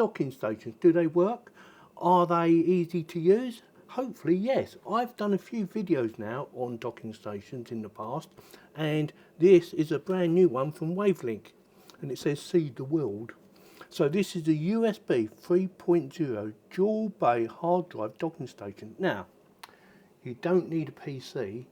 docking stations, do they work? Are they easy to use? Hopefully yes. I've done a few videos now on docking stations in the past, and this is a brand new one from Wavlink, and it says see the world. So this is a USB 3.0 dual bay hard drive docking station. Now, you don't need a PC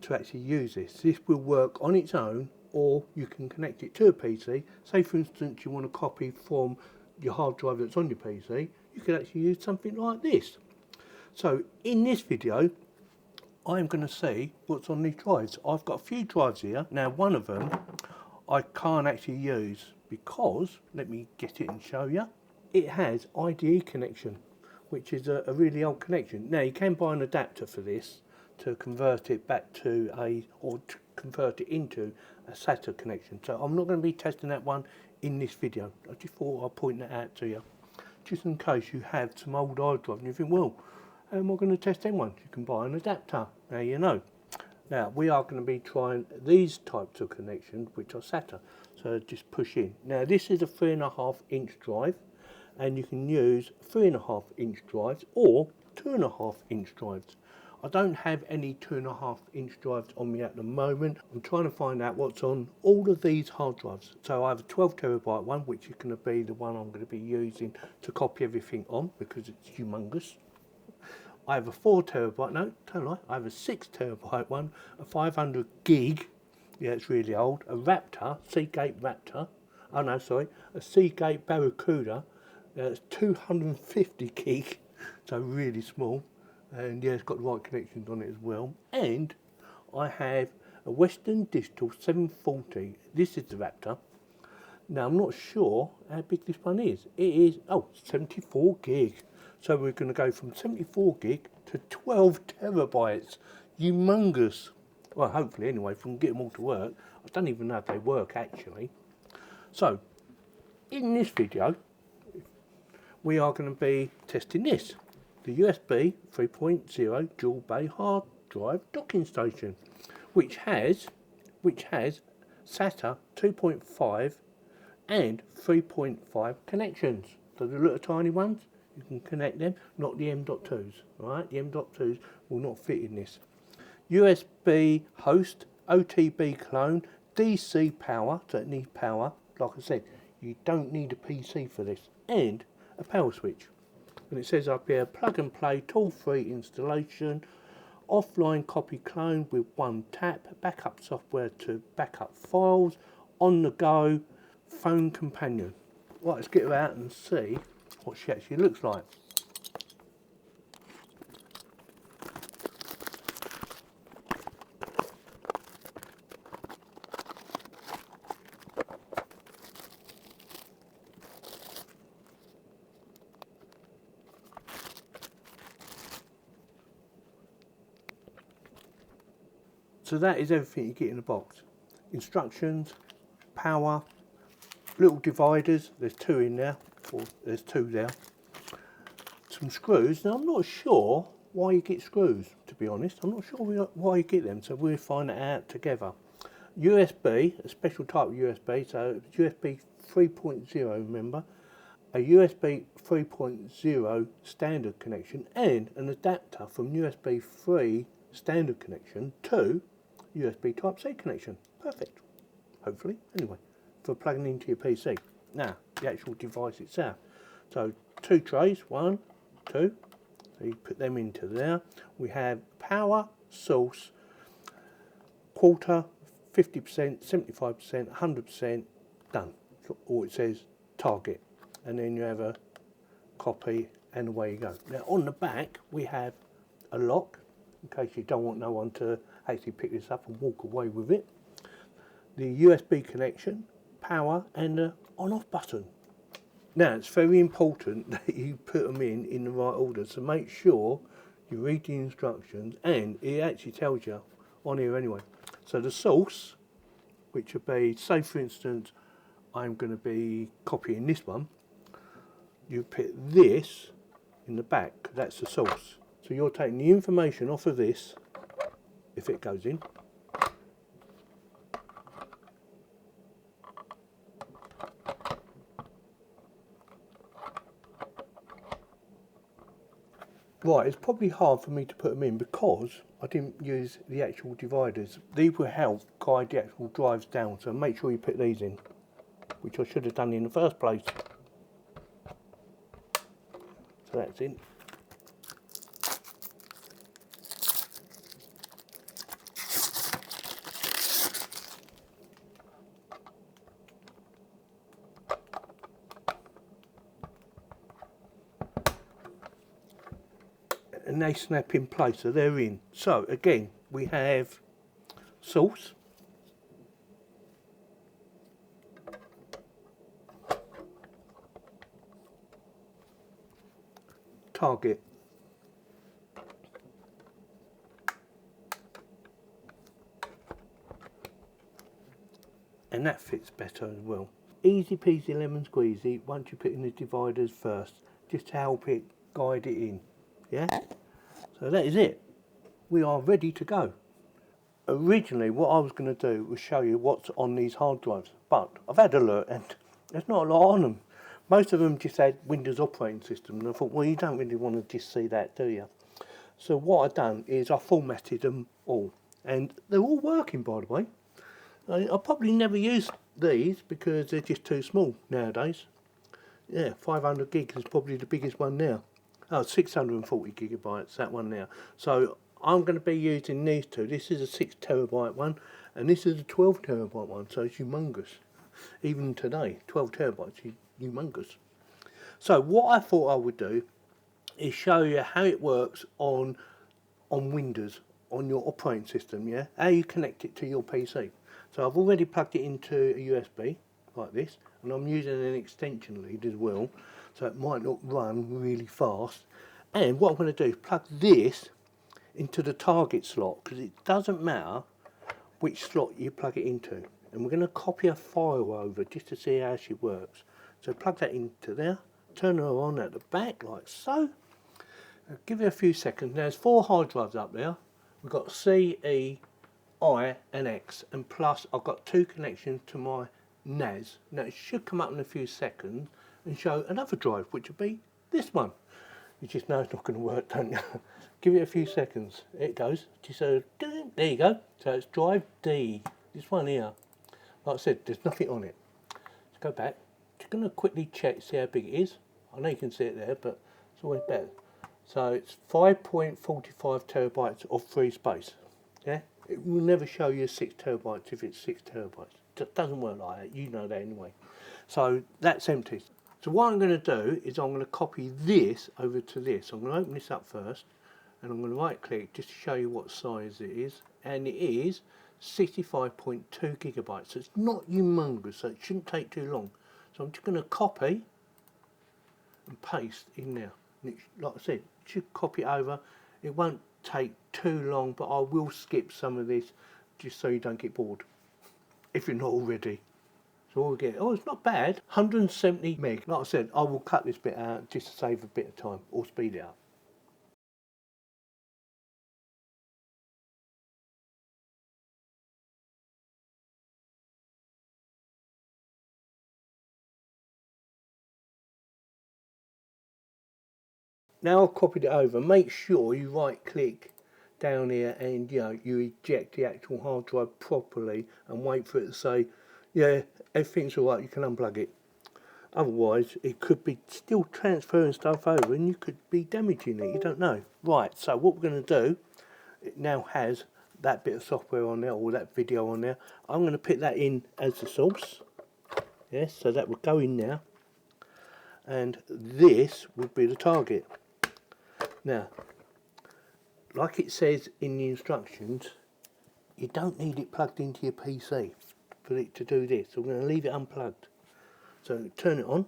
to actually use this. This will work on its own, or you can connect it to a PC. Say for instance you want to copy from your hard drive that's on your PC, you could actually use something like this. So in this video, I'm going to see what's on these drives. I've got a few drives here. Now one of them I can't actually use because, let me get it and show you, it has IDE connection, which is a really old connection. Now you can buy an adapter for this to convert it back to to convert it into a SATA connection. So I'm not going to be testing that one in this video. I just thought I'd point that out to you, just in case you have some old hard drive and you think, well, how am I going to test them ones? You can buy an adapter. Now you know. Now we are going to be trying these types of connections, which are SATA. So just push in. Now this is a 3.5 inch drive, and you can use 3.5 inch drives or 2.5 inch drives. I don't have any 2.5 inch drives on me at the moment. I'm trying to find out what's on all of these hard drives. So I have a 12 terabyte one, which is going to be the one I'm going to be using to copy everything on because it's humongous. I have a 4 terabyte, no, don't lie, I have a 6 terabyte one, a 500 gig, yeah, it's really old, a Raptor, Seagate Raptor, oh no, sorry, a Seagate Barracuda, it's 250 gig, so really small, and yeah, it's got the right connections on it as well. And I have a Western Digital 740, this is the Raptor. Now I'm not sure how big this one is, it is, 74 gig. So we're going to go from 74 gig to 12 terabytes. Humongous. Well, hopefully anyway, if we can get them all to work. I don't even know if they work actually. So, in this video, we are going to be testing this. The USB 3.0 dual bay hard drive docking station, which has SATA 2.5 and 3.5 connections. So the little tiny ones, you can connect them, not the M.2s, right? The M.2s will not fit in this. USB host, OTB clone, DC power, so it needs power. Like I said, you don't need a PC for this, and a power switch. And it says up here, plug and play, tool-free installation, offline copy clone with one tap, backup software to backup files, on the go, phone companion. Right, let's get her out and see what she actually looks like. So that is everything you get in the box. Instructions, power, little dividers, there's 2 in there, or there's 2 there. Some screws. Now I'm not sure why you get screws, to be honest. I'm not sure why you get them, so we'll find that out together. USB, a special type of USB, so USB 3.0, remember. A USB 3.0 standard connection and an adapter from USB 3 standard connection to USB Type-C connection. Perfect, hopefully, anyway, for plugging into your PC. Now, the actual device itself. So 2 trays, 1, 2, so you put them into there. We have power, source, quarter, 50%, 75%, 100%, done. Or it says target. And then you have a copy and away you go. Now on the back we have a lock, in case you don't want no one to actually pick this up and walk away with it. The USB connection, power and the on-off button. Now it's very important that you put them in the right order, so make sure you read the instructions, and it actually tells you on here anyway. So the source, which would be, say for instance I'm going to be copying this one, you put this in the back, that's the source. So you're taking the information off of this, if it goes in, Right, it's probably hard for me to put them in because I didn't use the actual dividers. These will help guide the actual drives down, so make sure you put these in, which I should have done in the first place. So that's in. And they snap in place, so they're in. So again, we have source, target, and that fits better as well. Easy peasy lemon squeezy once you put in the dividers first, just to help it guide it in. Yeah? So that is it. We are ready to go. Originally what I was going to do was show you what's on these hard drives, but I've had a look and there's not a lot on them. Most of them just had Windows operating system, and I thought, well, you don't really want to just see that, do you? So what I've done is I formatted them all, and they're all working, by the way. I'll probably never use these because they're just too small nowadays. Yeah, 500 gigs is probably the biggest one now. Oh, 640 gigabytes, that one now. So I'm going to be using these two. This is a 6 terabyte one, and this is a 12 terabyte one, so it's humongous. Even today, 12 terabytes is humongous. So what I thought I would do is show you how it works on Windows, on your operating system, yeah? How you connect it to your PC. So I've already plugged it into a USB, like this, and I'm using an extension lead as well, so it might not run really fast. And what I'm going to do is plug this into the target slot, because it doesn't matter which slot you plug it into. And we're going to copy a file over just to see how she works. So plug that into there, turn her on at the back like so. I'll give it a few seconds. Now there's 4 hard drives up there. We've got C, E, I and X, and plus I've got 2 connections to my NAS. Now it should come up in a few seconds and show another drive, which will be this one. You just know it's not going to work, don't you? Give it a few seconds. It goes. Just so, there you go. So it's drive D. This one here. Like I said, there's nothing on it. Let's go back. Just going to quickly check, see how big it is. I know you can see it there, but it's always better. So it's 5.45 terabytes of free space. Yeah, it will never show you 6 terabytes if it's 6 terabytes. It doesn't work like that. You know that anyway. So that's empty. So what I'm going to do is I'm going to copy this over to this. I'm going to open this up first, and I'm going to right click just to show you what size it is, and it is 65.2 gigabytes. So it's not humongous, so it shouldn't take too long. So I'm just going to copy and paste in there. And it, like I said, should copy it over. It won't take too long, but I will skip some of this just so you don't get bored if you're not already. So we'll get, oh, it's not bad, 170 meg. Like I said, I will cut this bit out just to save a bit of time or speed it up. Now I've copied it over, make sure you right click down here and you eject the actual hard drive properly and wait for it to say, yeah, everything's alright, you can unplug it. Otherwise it could be still transferring stuff over and you could be damaging it, you don't know. Right, so what we're going to do, it now has that bit of software on there or that video on there. I'm going to put that in as the source. Yes, so that would go in there, and this would be the target. Now, like it says in the instructions, you don't need it plugged into your PC for it to do this. So we're going to leave it unplugged. So turn it on.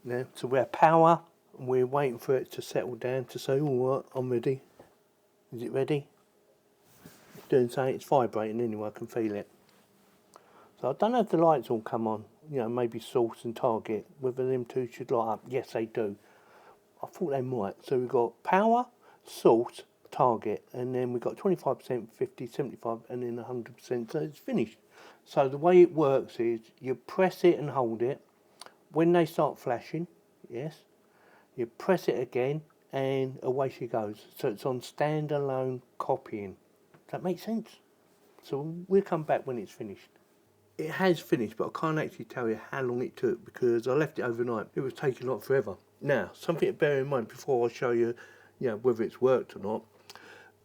Now, so we have power, and we're waiting for it to settle down to say, all right, I'm ready. Is it ready? It's doing something, it's vibrating anyway, I can feel it. So I don't know if the lights all come on, maybe source and target, whether them two should light up. Yes, they do. I thought they might. So we've got power, source, target, and then we've got 25%, 50, 75, and then 100%, so it's finished. So the way it works is you press it and hold it. When they start flashing, yes, you press it again and away she goes. So it's on standalone copying. Does that make sense? So we'll come back when it's finished. It has finished, but I can't actually tell you how long it took because I left it overnight. It was taking like forever. Now, something to bear in mind before I show you, whether it's worked or not.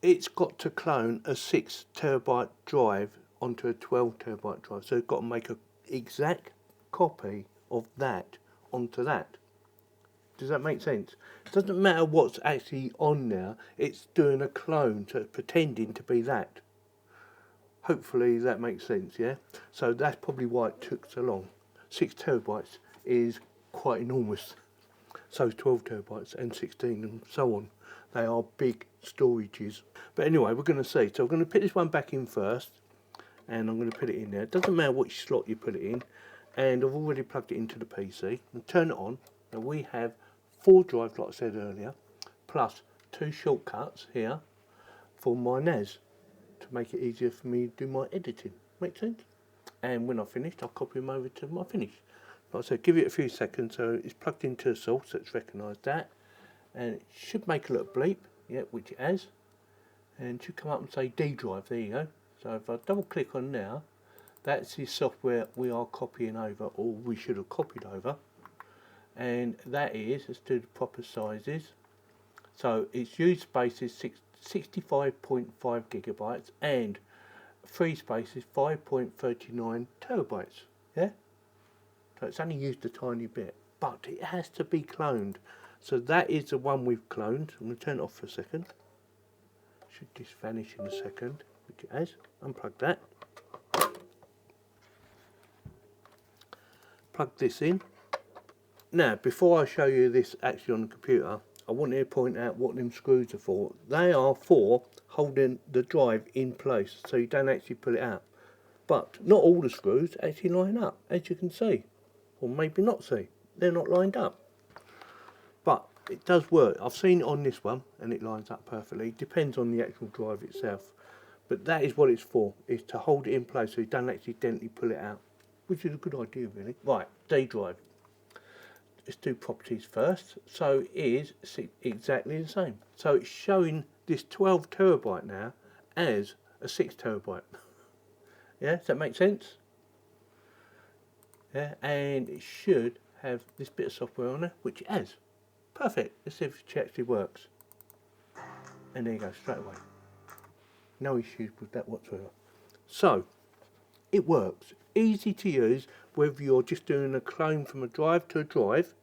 It's got to clone a 6 terabyte drive onto a 12 terabyte drive. So it's got to make an exact copy of that onto that. Does that make sense? It doesn't matter what's actually on there, it's doing a clone, so it's pretending to be that. Hopefully that makes sense, yeah? So that's probably why it took so long. 6 terabytes is quite enormous. So is 12 terabytes and 16 and so on. They are big storages. But anyway, we're going to see. So I'm going to put this one back in first, and I'm going to put it in there. It doesn't matter which slot you put it in, and I've already plugged it into the PC. And turn it on, and we have 4 drives, like I said earlier, plus 2 shortcuts here for my NAS to make it easier for me to do my editing. Make sense? And when I've finished, I'll copy them over to my finish. Like I said, give it a few seconds. So it's plugged into a source, so it's recognised that. And it should make a little bleep, yeah, which it has. And it should come up and say D drive, there you go. So if I double click on now, that's the software we are copying over, or we should have copied over. And that is, let's do the proper sizes. So its use space is 65.5 gigabytes and free space is 5.39 terabytes. Yeah? So it's only used a tiny bit, but it has to be cloned. So that is the one we've cloned. I'm going to turn it off for a second. Should just vanish in a second, which it has. Unplug that. Plug this in. Now, before I show you this actually on the computer, I want to point out what them screws are for. They are for holding the drive in place, so you don't actually pull it out. But not all the screws actually line up, as you can see. Or maybe not see. They're not lined up. But it does work. I've seen it on this one, and it lines up perfectly. Depends on the actual drive itself. But that is what it's for, is to hold it in place so you don't accidentally pull it out. Which is a good idea, really. Right, D drive. Let's do properties first. So it is exactly the same. So it's showing this 12 terabyte now as a 6 terabyte. Yeah, does that make sense? Yeah, and it should have this bit of software on it, which it has. Perfect. Let's see if it actually works. And there you go, straight away. No issues with that whatsoever. So, it works. Easy to use, whether you're just doing a clone from a drive to a drive,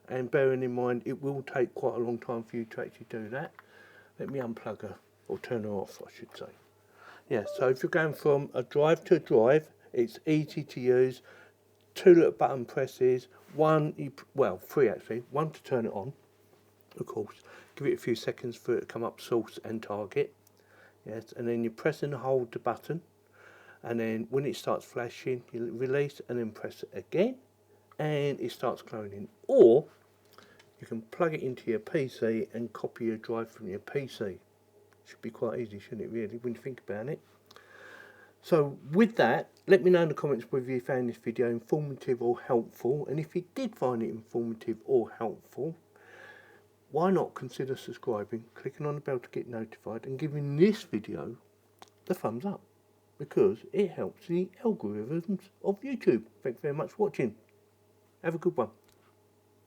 and bearing in mind it will take quite a long time for you to actually do that. Let me unplug her, or turn her off I should say. Yeah, so if you're going from a drive to a drive, it's easy to use. 2 little button presses, 3 actually, 1 to turn it on, of course. Give it a few seconds for it to come up source and target. Yes, and then you press and hold the button, and then when it starts flashing, you release and then press it again, and it starts cloning. Or you can plug it into your PC and copy your drive from your PC. Should be quite easy, shouldn't it, really, when you think about it. So with that, let me know in the comments whether you found this video informative or helpful, and if you did find it informative or helpful, why not consider subscribing, clicking on the bell to get notified, and giving this video the thumbs up, because it helps the algorithms of YouTube. Thanks very much for watching. Have a good one.